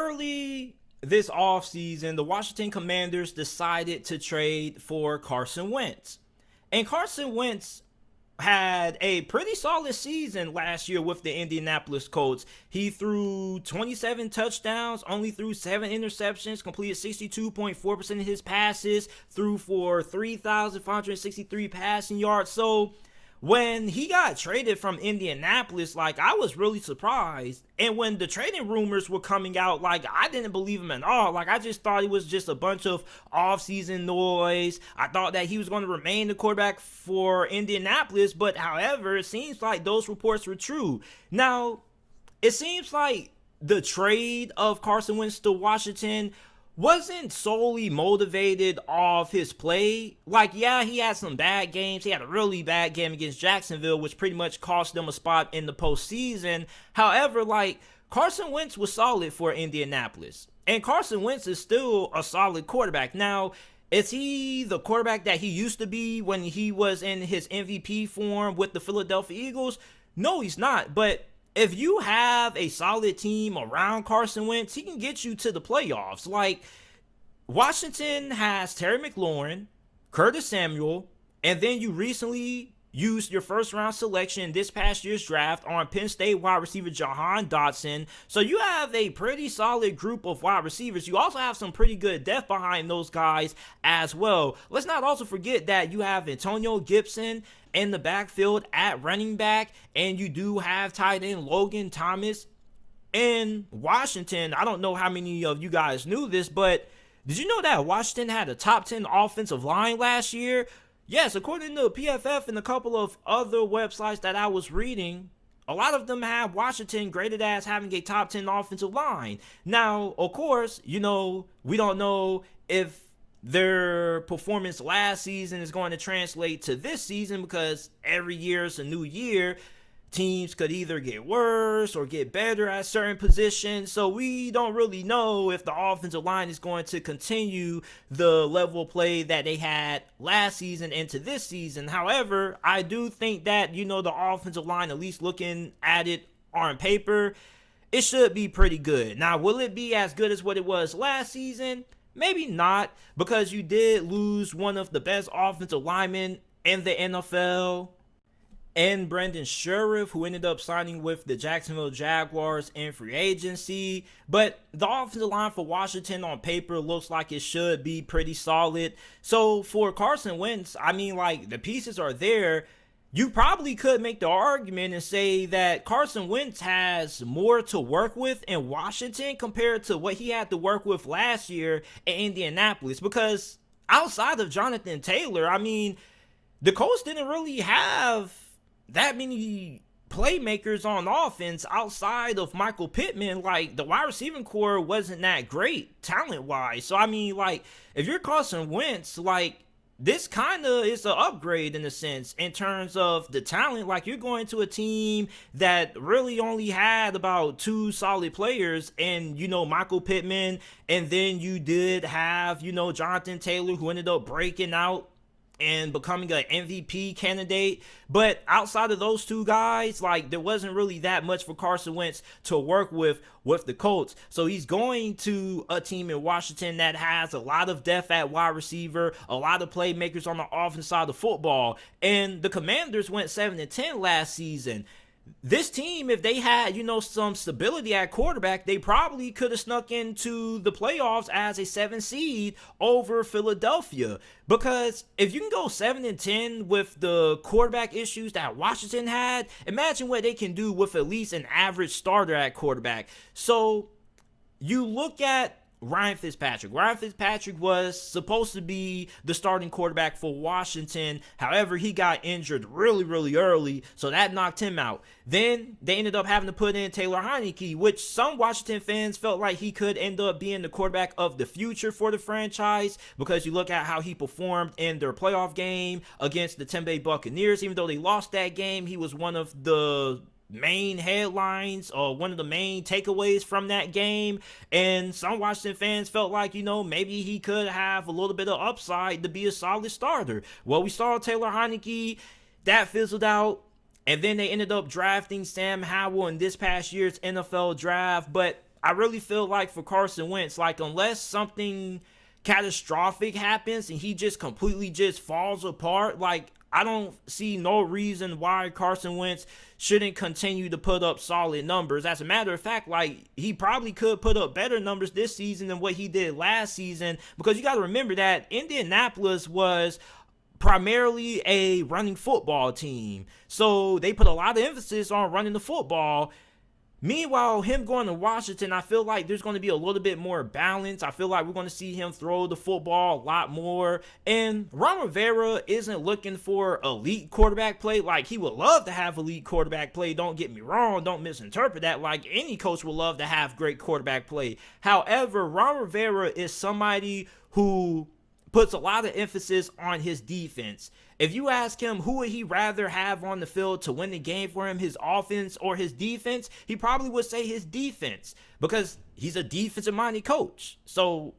early this offseason, the Washington Commanders decided to trade for Carson Wentz. And Carson Wentz had a pretty solid season last year with the Indianapolis Colts. He threw 27 touchdowns, only threw 7 interceptions, completed 62.4% of his passes, threw for 3,563 passing yards. So when he got traded from Indianapolis, I was really surprised. And when the trading rumors were coming out, I didn't believe him at all. I just thought it was just a bunch of off-season noise. I thought that he was going to remain the quarterback for Indianapolis. But however, it seems like those reports were true. Now, it seems like the trade of Carson Wentz to Washington wasn't solely motivated off his play. Yeah, he had some bad games. He had a really bad game against Jacksonville, which pretty much cost them a spot in the postseason. However, Carson Wentz was solid for Indianapolis. And Carson Wentz is still a solid quarterback. Now, is he the quarterback that he used to be when he was in his MVP form with the Philadelphia Eagles? No, he's not. But if you have a solid team around Carson Wentz, he can get you to the playoffs. Washington has Terry McLaurin, Curtis Samuel, and then you recently used your first round selection this past year's draft on Penn State wide receiver Jahan Dotson. So you have a pretty solid group of wide receivers. You also have some pretty good depth behind those guys as well. Let's not also forget that you have Antonio Gibson in the backfield at running back, and you do have tight end Logan Thomas in Washington. I don't know how many of you guys knew this, but did you know that Washington had a top 10 offensive line last year? Yes, according to PFF and a couple of other websites that I was reading, a lot of them have Washington graded as having a top 10 offensive line. Now, of course, we don't know if their performance last season is going to translate to this season, because every year is a new year. Teams could either get worse or get better at certain positions. So we don't really know if the offensive line is going to continue the level of play that they had last season into this season. However, I do think that, the offensive line, at least looking at it on paper, it should be pretty good. Now, will it be as good as what it was last season? Maybe not, because you did lose one of the best offensive linemen in the NFL, and Brendan Sheriff, who ended up signing with the Jacksonville Jaguars in free agency. But the offensive line for Washington on paper looks like it should be pretty solid. So for Carson Wentz, the pieces are there. You probably could make the argument and say that Carson Wentz has more to work with in Washington compared to what he had to work with last year in Indianapolis. Because outside of Jonathan Taylor, the Colts didn't really have that many playmakers on offense outside of Michael Pittman. The wide receiving core wasn't that great talent-wise. So, if you're Carson Wentz, this kind of is an upgrade in a sense in terms of the talent. You're going to a team that really only had about 2 solid players and, Michael Pittman. And then you did have, Jonathan Taylor, who ended up breaking out and becoming an MVP candidate. But outside of those 2 guys, there wasn't really that much for Carson Wentz to work with the Colts. So he's going to a team in Washington that has a lot of depth at wide receiver, a lot of playmakers on the offensive side of the football. And the Commanders went 7-10 last season. This team, if they had, some stability at quarterback, they probably could have snuck into the playoffs as a 7 seed over Philadelphia. Because if you can go 7-10 with the quarterback issues that Washington had, imagine what they can do with at least an average starter at quarterback. So you look at Ryan Fitzpatrick. Ryan Fitzpatrick was supposed to be the starting quarterback for Washington. However, he got injured really, really early, so that knocked him out. Then they ended up having to put in Taylor Heinicke, which some Washington fans felt like he could end up being the quarterback of the future for the franchise, because you look at how he performed in their playoff game against the Tampa Bay Buccaneers. Even though they lost that game, he was one of the main headlines or one of the main takeaways from that game. And some Washington fans felt like, maybe he could have a little bit of upside to be a solid starter. Well, we saw Taylor Heinicke, that fizzled out. And then they ended up drafting Sam Howell in this past year's NFL draft. But I really feel like for Carson Wentz, like unless something catastrophic happens and he just completely just falls apart, like I don't see no reason why Carson Wentz shouldn't continue to put up solid numbers. As a matter of fact, like he probably could put up better numbers this season than what he did last season, because you got to remember that Indianapolis was primarily a running football team. So they put a lot of emphasis on running the football. Meanwhile, him going to Washington, I feel like there's going to be a little bit more balance. I feel like we're going to see him throw the football a lot more. And Ron Rivera isn't looking for elite quarterback play. Like, he would love to have elite quarterback play. Don't get me wrong. Don't misinterpret that. Like, any coach would love to have great quarterback play. However, Ron Rivera is somebody who puts a lot of emphasis on his defense. If you ask him who would he rather have on the field to win the game for him, his offense or his defense, he probably would say his defense, because he's a defensive-minded coach. So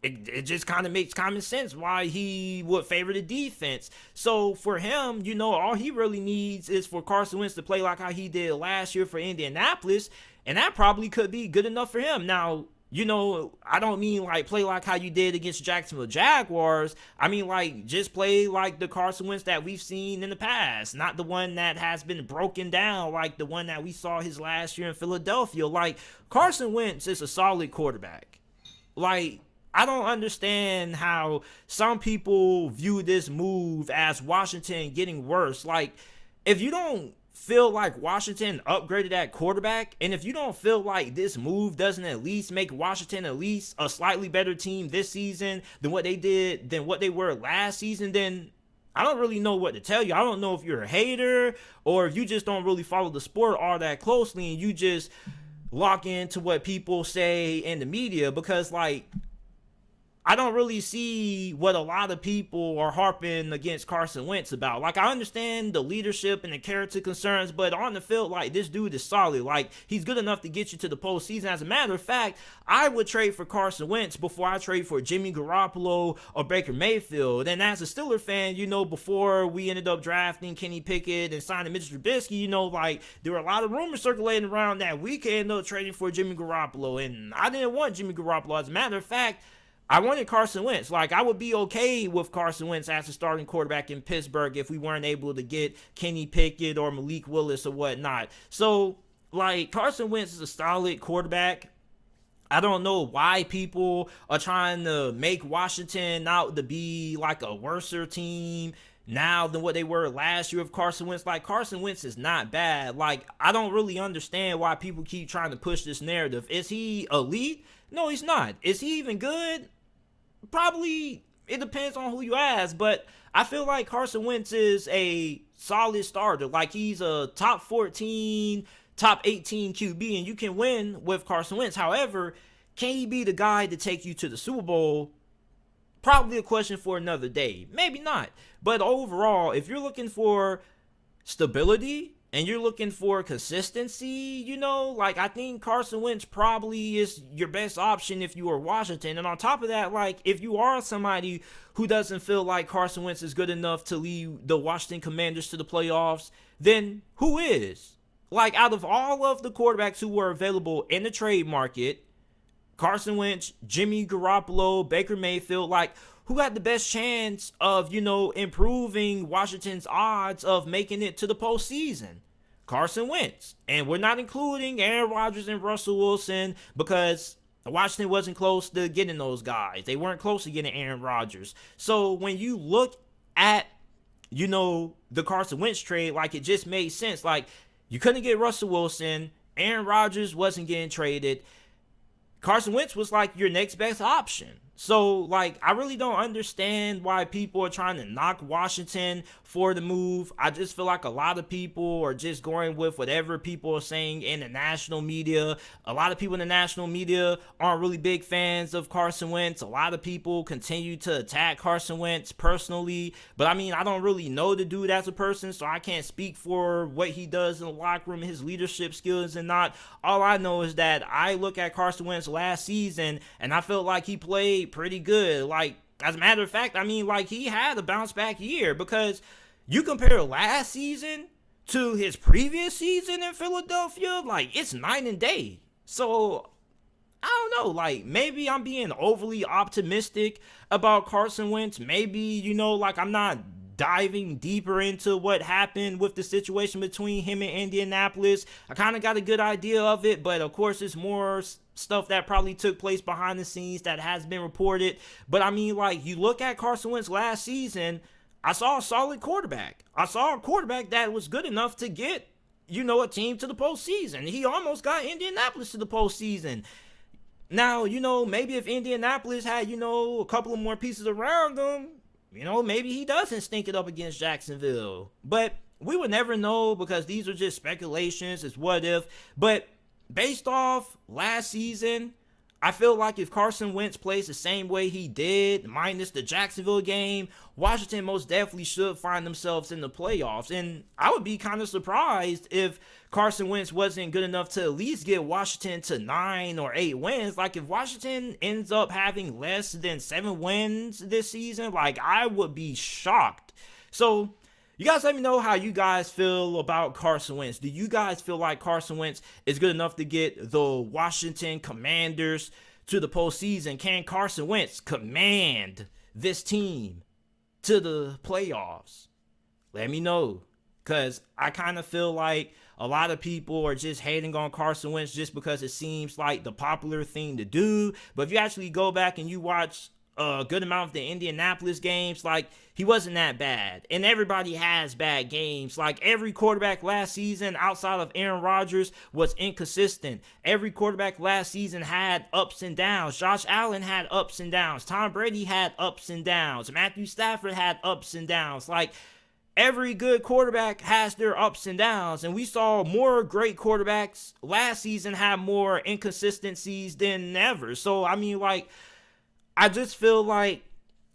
it just kind of makes common sense why he would favor the defense. So for him, you know, all he really needs is for Carson Wentz to play like how he did last year for Indianapolis, and that probably could be good enough for him. Now, you know, I don't mean like play like how you did against Jacksonville Jaguars. I mean like just play like the Carson Wentz that we've seen in the past, not the one that has been broken down like the one that we saw his last year in Philadelphia. Like, Carson Wentz is a solid quarterback. Like, I don't understand how some people view this move as Washington getting worse. Like, if you don't feel like Washington upgraded that quarterback, and if you don't feel like this move doesn't at least make Washington at least a slightly better team this season than what they were last season, then I don't really know what to tell you. I don't know if you're a hater or if you just don't really follow the sport all that closely and you just lock into what people say in the media, because like I don't really see what a lot of people are harping against Carson Wentz about. Like, I understand the leadership and the character concerns, but on the field, like, this dude is solid. Like, he's good enough to get you to the postseason. As a matter of fact, I would trade for Carson Wentz before I trade for Jimmy Garoppolo or Baker Mayfield. And as a Steeler fan, you know, before we ended up drafting Kenny Pickett and signing Mitch Trubisky, you know, like, there were a lot of rumors circulating around that we could end up trading for Jimmy Garoppolo. And I didn't want Jimmy Garoppolo. As a matter of fact, I wanted Carson Wentz. Like, I would be okay with Carson Wentz as a starting quarterback in Pittsburgh if we weren't able to get Kenny Pickett or Malik Willis or whatnot. So, like, Carson Wentz is a solid quarterback. I don't know why people are trying to make Washington out to be like a worser team now than what they were last year with Carson Wentz. Like, Carson Wentz is not bad. Like, I don't really understand why people keep trying to push this narrative. Is he elite? No, he's not. Is he even good? Probably. It depends on who you ask, but I feel like Carson Wentz is a solid starter. Like, he's a top 14, top 18 QB, and you can win with Carson Wentz. However, can he be the guy to take you to the Super Bowl? Probably a question for another day. Maybe not. But overall, if you're looking for stability and you're looking for consistency, you know, like, I think Carson Wentz probably is your best option if you are Washington. And on top of that, like, if you are somebody who doesn't feel like Carson Wentz is good enough to lead the Washington Commanders to the playoffs, then who is? Like, out of all of the quarterbacks who were available in the trade market, Carson Wentz, Jimmy Garoppolo, Baker Mayfield, like, who had the best chance of, you know, improving Washington's odds of making it to the postseason? Carson Wentz. And we're not including Aaron Rodgers and Russell Wilson, because Washington wasn't close to getting those guys. They weren't close to getting Aaron Rodgers. So when you look at, you know, the Carson Wentz trade, like, it just made sense. Like, you couldn't get Russell Wilson. Aaron Rodgers wasn't getting traded. Carson Wentz was like your next best option. So, like, I really don't understand why people are trying to knock Washington for the move. I just feel like a lot of people are just going with whatever people are saying in the national media. A lot of people in the national media aren't really big fans of Carson Wentz. A lot of people continue to attack Carson Wentz personally. But, I mean, I don't really know the dude as a person, so I can't speak for what he does in the locker room, his leadership skills and not. All I know is that I look at Carson Wentz last season, and I felt like he played pretty good. Like, as a matter of fact, I mean, like, he had a bounce back year, because you compare last season to his previous season in Philadelphia, like, it's night and day. So know. Like, maybe I'm being overly optimistic about Carson Wentz. Maybe, you know, like, I'm not diving deeper into what happened with the situation between him and Indianapolis. I kind of got a good idea of it, but of course it's more stuff that probably took place behind the scenes that has been reported. But I mean, like, you look at Carson Wentz last season, I saw a solid quarterback. I saw a quarterback that was good enough to get, you know, a team to the postseason. He almost got Indianapolis to the postseason. Now, you know, maybe if Indianapolis had, you know, a couple of more pieces around them, you know, maybe he doesn't stink it up against Jacksonville. But we would never know because these are just speculations. It's what if. But based off last season, I feel like if Carson Wentz plays the same way he did, minus the Jacksonville game, Washington most definitely should find themselves in the playoffs. And I would be kind of surprised if Carson Wentz wasn't good enough to at least get Washington to 9 or 8 wins. Like, if Washington ends up having less than 7 wins this season, like, I would be shocked. So, you guys let me know how you guys feel about Carson Wentz. Do you guys feel like Carson Wentz is good enough to get the Washington Commanders to the postseason? Can Carson Wentz command this team to the playoffs? Let me know, because I kind of feel like a lot of people are just hating on Carson Wentz just because it seems like the popular thing to do. But if you actually go back and you watch a good amount of the Indianapolis games, like, he wasn't that bad. And everybody has bad games. Like, every quarterback last season outside of Aaron Rodgers was inconsistent. Every quarterback last season had ups and downs. Josh Allen had ups and downs. Tom Brady had ups and downs. Matthew Stafford had ups and downs. Like, every good quarterback has their ups and downs, and we saw more great quarterbacks last season have more inconsistencies than ever. So, I mean, like, I just feel like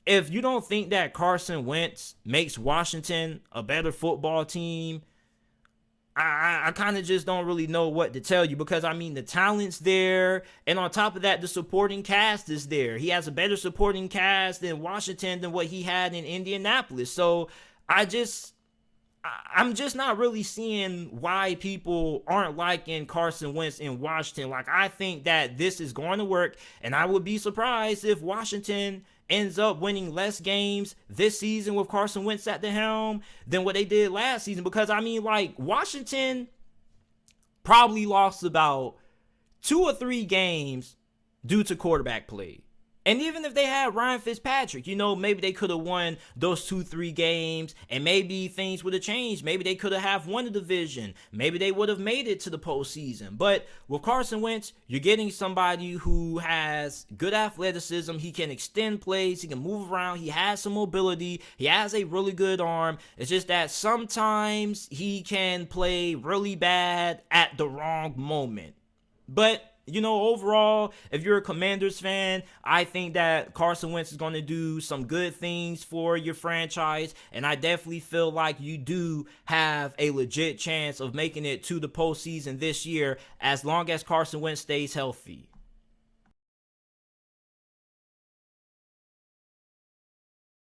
if you don't think that Carson Wentz makes Washington a better football team, I kind of just don't really know what to tell you, because, I mean, the talent's there, and on top of that, the supporting cast is there. He has a better supporting cast in Washington than what he had in Indianapolis. So I'm just not really seeing why people aren't liking Carson Wentz in Washington. Like, I think that this is going to work, and I would be surprised if Washington ends up winning less games this season with Carson Wentz at the helm than what they did last season. Because, I mean, like, Washington probably lost about 2 or 3 games due to quarterback play. And even if they had Ryan Fitzpatrick, you know, maybe they could have won those 2-3 games, and maybe things would have changed. Maybe they could have won the division. Maybe they would have made it to the postseason. But with Carson Wentz, you're getting somebody who has good athleticism. He can extend plays. He can move around. He has some mobility. He has a really good arm. It's just that sometimes he can play really bad at the wrong moment. But, you know, overall, if you're a Commanders fan, I think that Carson Wentz is going to do some good things for your franchise, and I definitely feel like you do have a legit chance of making it to the postseason this year as long as Carson Wentz stays healthy.